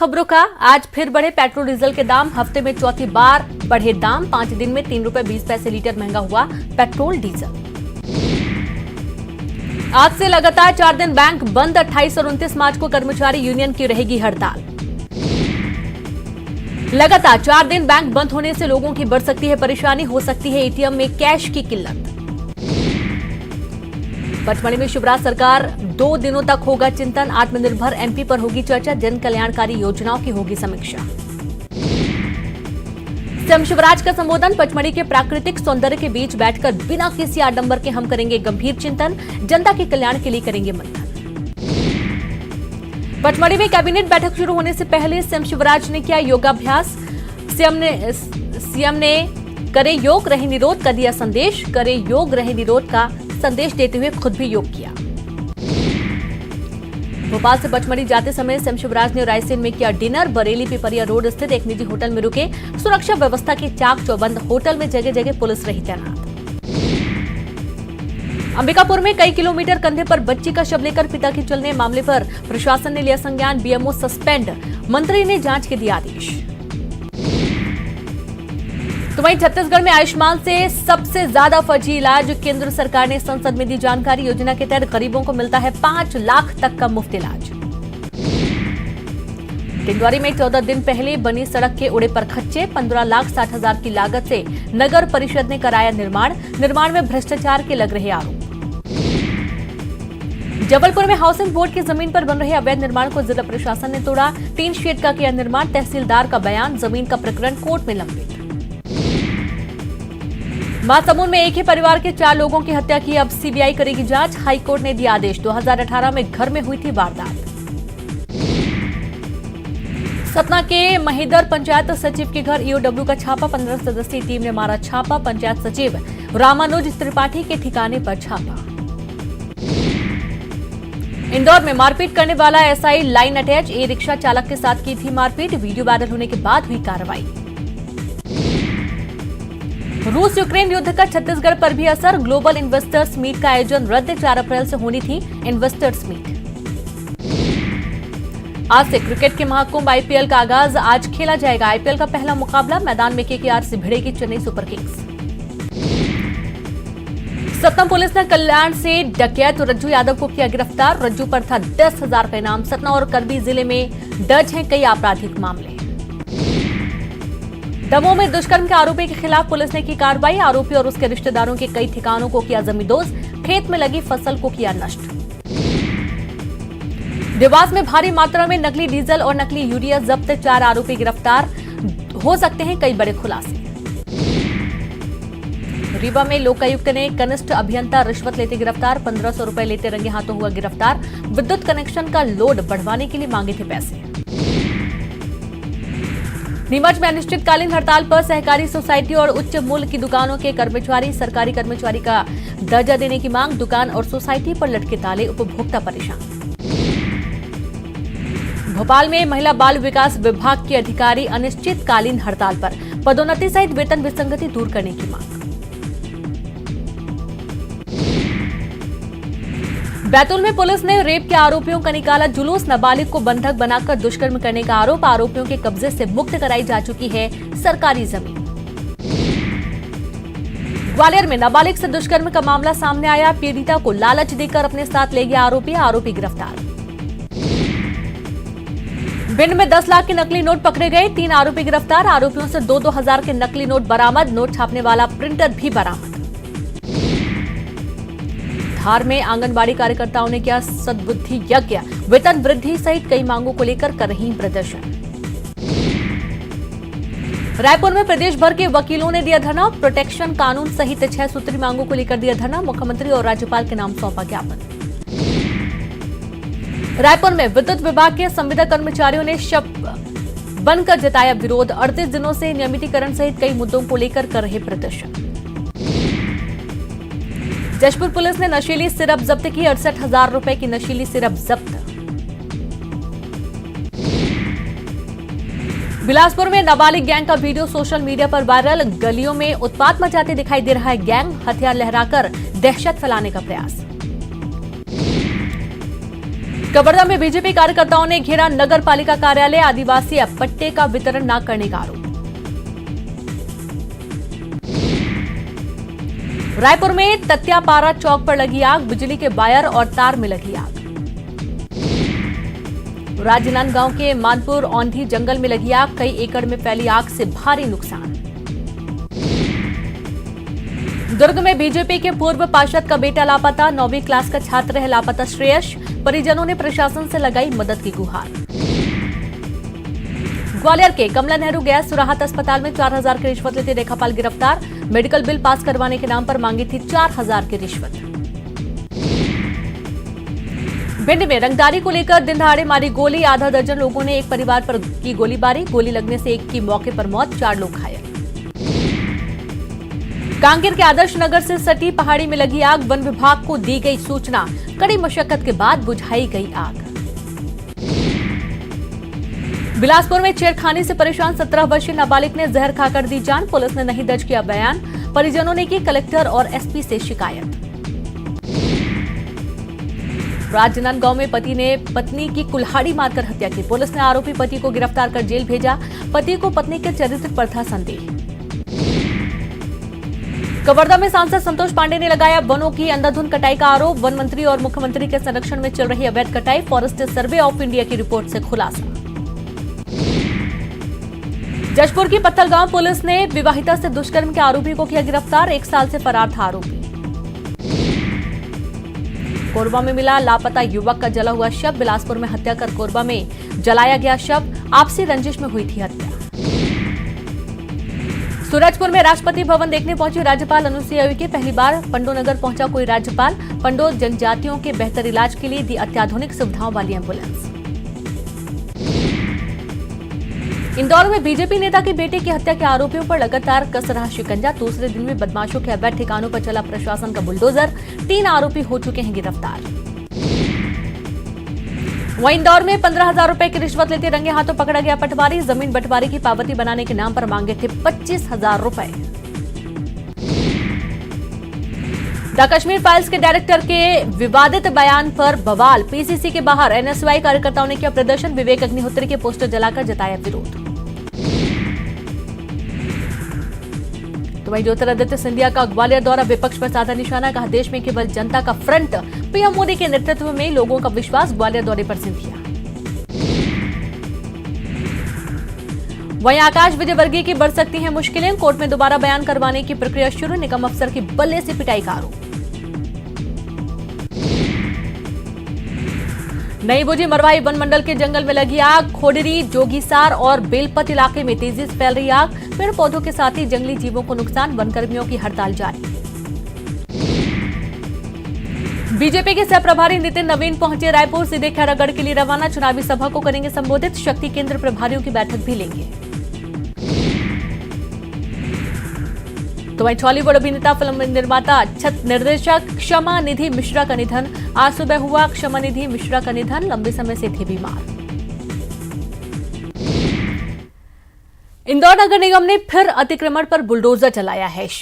खबरों का आज फिर बढ़े पेट्रोल डीजल के दाम। हफ्ते में चौथी बार बढ़े दाम। 5 दिन में ₹3.20 लीटर महंगा हुआ पेट्रोल डीजल। आज से लगातार 4 दिन बैंक बंद। 28 और 29 मार्च को कर्मचारी यूनियन की रहेगी हड़ताल। लगातार 4 दिन बैंक बंद होने से लोगों की बढ़ सकती है परेशानी, हो सकती है एटीएम में कैश की किल्लत। पचमढ़ी में शिवराज सरकार 2 दिनों तक होगा चिंतन। आत्मनिर्भर एमपी पर होगी चर्चा। जन कल्याणकारी योजनाओं की होगी समीक्षा। सीएम शिवराज का संबोधन। पचमढ़ी के प्राकृतिक सौंदर्य के बीच बैठकर बिना किसी आडंबर के हम करेंगे गंभीर चिंतन। जनता के कल्याण के लिए करेंगे मंथन। पचमढ़ी में कैबिनेट बैठक शुरू होने से पहले सीएम शिवराज ने किया योगाभ्यास। सीएम ने करे योग रहे निरोध का दिया संदेश। करे योग रहे निरोध का संदेश देते हुए खुद भी योग किया। भोपाल से पचमढ़ी जाते समय सीएम शिवराज ने रायसेन में किया डिनर। बरेली पिपरिया रोड स्थित एक निजी होटल में रुके। सुरक्षा व्यवस्था की चाक चौबंद। होटल में जगह जगह पुलिस रही तैनात। अंबिकापुर में कई किलोमीटर कंधे पर बच्ची का शव लेकर पिता की चलने। मामले पर प्रशासन ने लिया संज्ञान। BMO suspend. मंत्री ने जांच के दिए आदेश। तो वहीं छत्तीसगढ़ में आयुष्मान से सबसे ज्यादा फर्जी इलाज। केंद्र सरकार ने संसद में दी जानकारी। योजना के तहत गरीबों को मिलता है 5 लाख तक का मुफ्त इलाज। डिंडौरी में 14 दिन पहले बनी सड़क के उड़े पर खच्चे। 15,60,000 की लागत से नगर परिषद ने कराया निर्माण। निर्माण में भ्रष्टाचार के लग रहे आरोप। जबलपुर में हाउसिंग बोर्ड की जमीन पर बन रहे अवैध निर्माण को जिला प्रशासन ने तोड़ा। टीन शेड का किया निर्माण। तहसीलदार का बयान। जमीन का प्रकरण कोर्ट में लंबित। महासमुंद में एक ही परिवार के 4 लोगों की हत्या की। अब सीबीआई करेगी जांच। हाईकोर्ट ने दिया आदेश। 2018 में घर में हुई थी वारदात। सतना के महिदर पंचायत सचिव के घर ईओडब्ल्यू का छापा। 15 सदस्यीय टीम ने मारा छापा। पंचायत सचिव रामानुज त्रिपाठी के ठिकाने पर छापा। इंदौर में मारपीट करने वाला SI line attach. E rickshaw चालक के साथ की थी मारपीट। वीडियो वायरल होने के बाद हुई कार्रवाई। रूस यूक्रेन युद्ध का छत्तीसगढ़ पर भी असर। ग्लोबल इन्वेस्टर्स मीट का आयोजन रद्द। 4 अप्रैल से होनी थी इन्वेस्टर्स मीट। आज से क्रिकेट के महाकुंभ आईपीएल का आगाज। आज खेला जाएगा आईपीएल का पहला मुकाबला। मैदान में केकेआर से भिड़ेगी Chennai Super Kings. Satna police ने कल्याण से डकैत रज्जू यादव को किया गिरफ्तार। रज्जू पर था 10,000 का इनाम। सतना और करबी जिले में दर्ज हैं कई आपराधिक मामले। दमोह में दुष्कर्म के आरोपी के खिलाफ पुलिस ने की कार्रवाई। आरोपी और उसके रिश्तेदारों के कई ठिकानों को किया जमींदोज। खेत में लगी फसल को किया नष्ट। देवास में भारी मात्रा में नकली डीजल और नकली यूरिया जब्त। 4 आरोपी गिरफ्तार। हो सकते हैं कई बड़े खुलासे। रीवा में लोकायुक्त ने कनिष्ठ अभियंता रिश्वत लेते गिरफ्तार। 1500 रुपए लेते रंगे हाथों हुआ गिरफ्तार। विद्युत कनेक्शन का लोड बढ़वाने के लिए मांगे थे पैसे। नीमच में अनिश्चितकालीन हड़ताल पर सहकारी सोसाइटी और उच्च मूल्य की दुकानों के कर्मचारी। सरकारी कर्मचारी का दर्जा देने की मांग। दुकान और सोसाइटी पर लटके ताले। उपभोक्ता परेशान। भोपाल में महिला बाल विकास विभाग के अधिकारी अनिश्चितकालीन हड़ताल पर। पदोन्नति सहित वेतन विसंगति दूर करने की मांग। बैतूल में पुलिस ने रेप के आरोपियों का निकाला जुलूस। नाबालिग को बंधक बनाकर दुष्कर्म करने का आरोप। आरोपियों के कब्जे से मुक्त कराई जा चुकी है सरकारी जमीन। ग्वालियर में नाबालिग से दुष्कर्म का मामला सामने आया। पीड़िता को लालच देकर अपने साथ ले गया आरोपी। आरोपी गिरफ्तार। भिंड में 10 लाख के नकली नोट पकड़े गए। 3 आरोपी गिरफ्तार। आरोपियों से 2-2 हजार के नकली नोट बरामद। नोट छापने वाला प्रिंटर भी बरामद। धार में आंगनबाड़ी कार्यकर्ताओं ने किया सद्बुद्धि यज्ञ। वेतन वृद्धि सहित कई मांगों को लेकर कर रही प्रदर्शन। रायपुर में प्रदेश भर के वकीलों ने दिया धरना। प्रोटेक्शन कानून सहित 6 सूत्री मांगों को लेकर दिया धरना। मुख्यमंत्री और राज्यपाल के नाम सौंपा ज्ञापन। रायपुर में विद्युत विभाग के संविदा कर्मचारियों ने शव बनकर जताया विरोध। 38 दिनों से नियमितीकरण सहित कई मुद्दों को लेकर कर रहे प्रदर्शन। जशपुर पुलिस ने नशीली सिरप जब्त की। 68,000 रुपए की नशीली सिरप जब्त। बिलासपुर में नाबालिग गैंग का वीडियो सोशल मीडिया पर वायरल। गलियों में उत्पात मचाते दिखाई दे रहा है गैंग। हथियार लहराकर दहशत फैलाने का प्रयास। कवर्धा में बीजेपी कार्यकर्ताओं ने घेरा नगर पालिका कार्यालय, आदिवासी पट्टे का वितरण न करने का आरोप। रायपुर में तत्यापारा चौक पर लगी आग, बिजली के वायर और तार में लगी आग। राजनांदगांव के मानपुर औंधी जंगल में लगी आग, कई एकड़ में फैली आग से भारी नुकसान। दुर्ग में बीजेपी के पूर्व पार्षद का बेटा लापता, 9वीं क्लास का छात्र है लापता श्रेयस, परिजनों ने प्रशासन से लगाई मदद की गुहार। ग्वालियर के कमला नेहरू गैस सुराहत अस्पताल में 4000 की रिश्वत लेते रेखापाल गिरफ्तार, मेडिकल बिल पास करवाने के नाम पर मांगी थी 4000 की रिश्वत। भिंड में रंगदारी को लेकर दिन दहाड़े मारी गोली, आधा दर्जन लोगों ने एक परिवार पर की गोलीबारी, गोली लगने से एक की मौके पर मौत, 4 लोग घायल। कांकेर के आदर्श नगर से सटी पहाड़ी में लगी आग, वन विभाग को दी गई सूचना, कड़ी मशक्कत के बाद बुझाई गई आग। बिलासपुर में छेड़खानी से परेशान 17 वर्षीय नाबालिग ने जहर खाकर दी जान, पुलिस ने नहीं दर्ज किया बयान, परिजनों ने की कलेक्टर और एसपी से शिकायत। राजनांदगांव में पति ने पत्नी की कुल्हाड़ी मारकर हत्या की, पुलिस ने आरोपी पति को गिरफ्तार कर जेल भेजा, पति को पत्नी के चरित्र पर था संदेह। कवर्धा में सांसद संतोष पांडे ने लगाया वनों की अंधाधुंध कटाई का आरोप, वन मंत्री और मुख्यमंत्री के संरक्षण में चल रही अवैध कटाई, फॉरेस्ट सर्वे ऑफ इंडिया की रिपोर्ट से खुलासा। जशपुर की पत्थलगांव पुलिस ने विवाहिता से दुष्कर्म के आरोपी को किया गिरफ्तार, 1 साल से फरार था आरोपी। कोरबा में मिला लापता युवक का जला हुआ शव, बिलासपुर में हत्या कर कोरबा में जलाया गया शव, आपसी रंजिश में हुई थी हत्या। सूरजपुर में राष्ट्रपति भवन देखने पहुंची राज्यपाल अनुसुईया उइके, पहली बार पंडोनगर पहुंचा कोई राज्यपाल, पंडो जनजातियों के बेहतर इलाज के लिए दी अत्याधुनिक सुविधाओं वाली एम्बुलेंस। इंदौर में बीजेपी नेता के बेटे की हत्या के आरोपियों पर लगातार कस रहा शिकंजा, दूसरे दिन में बदमाशों के अवैध ठिकानों पर चला प्रशासन का बुलडोजर, 3 आरोपी हो चुके हैं गिरफ्तार। वहीं इंदौर में 15,000 रुपए की रिश्वत लेते रंगे हाथों पकड़ा गया पटवारी, जमीन बंटवारे की पावती बनाने के नाम पर मांगे थे 25,000 रुपए। द कश्मीर फाइल्स के डायरेक्टर के विवादित बयान पर बवाल, पीसीसी के बाहर एनएसयूआई कार्यकर्ताओं ने किया प्रदर्शन, विवेक अग्निहोत्री के पोस्टर जलाकर जताया विरोध। तो वहीं ज्योतिरादित्य सिंधिया का ग्वालियर दौरा, विपक्ष पर साधा निशाना, कहा देश में केवल जनता का फ्रंट, पीएम मोदी के नेतृत्व में लोगों का विश्वास, ग्वालियर दौरे पर सिंधिया। वहीं आकाश विजयवर्गीय की बढ़ सकती हैं मुश्किलें, कोर्ट में दोबारा बयान करवाने की प्रक्रिया शुरू, निगम अफसर की बल्ले से पिटाई का आरोप। नई बुझी मरवाही वन मंडल के जंगल में लगी आग, खोडरी, जोगीसार और बेलपत इलाके में तेजी से फैल रही आग, पेड़ पौधों के साथ ही जंगली जीवों को नुकसान, वनकर्मियों की हड़ताल जारी। बीजेपी के सह प्रभारी नितिन नवीन पहुंचे रायपुर, सीधे खैरागढ़ के लिए रवाना, चुनावी सभा को करेंगे संबोधित, शक्ति केंद्र प्रभारियों की बैठक भी लेंगे। तो वहीं बॉलीवुड अभिनेता, फिल्म निर्माता, निर्देशक क्षमा निधि मिश्रा का निधन, आज सुबह हुआ क्षमा निधि मिश्रा का निधन, लंबे समय से थे बीमार। इंदौर नगर निगम ने फिर अतिक्रमण पर बुलडोजर चलाया है।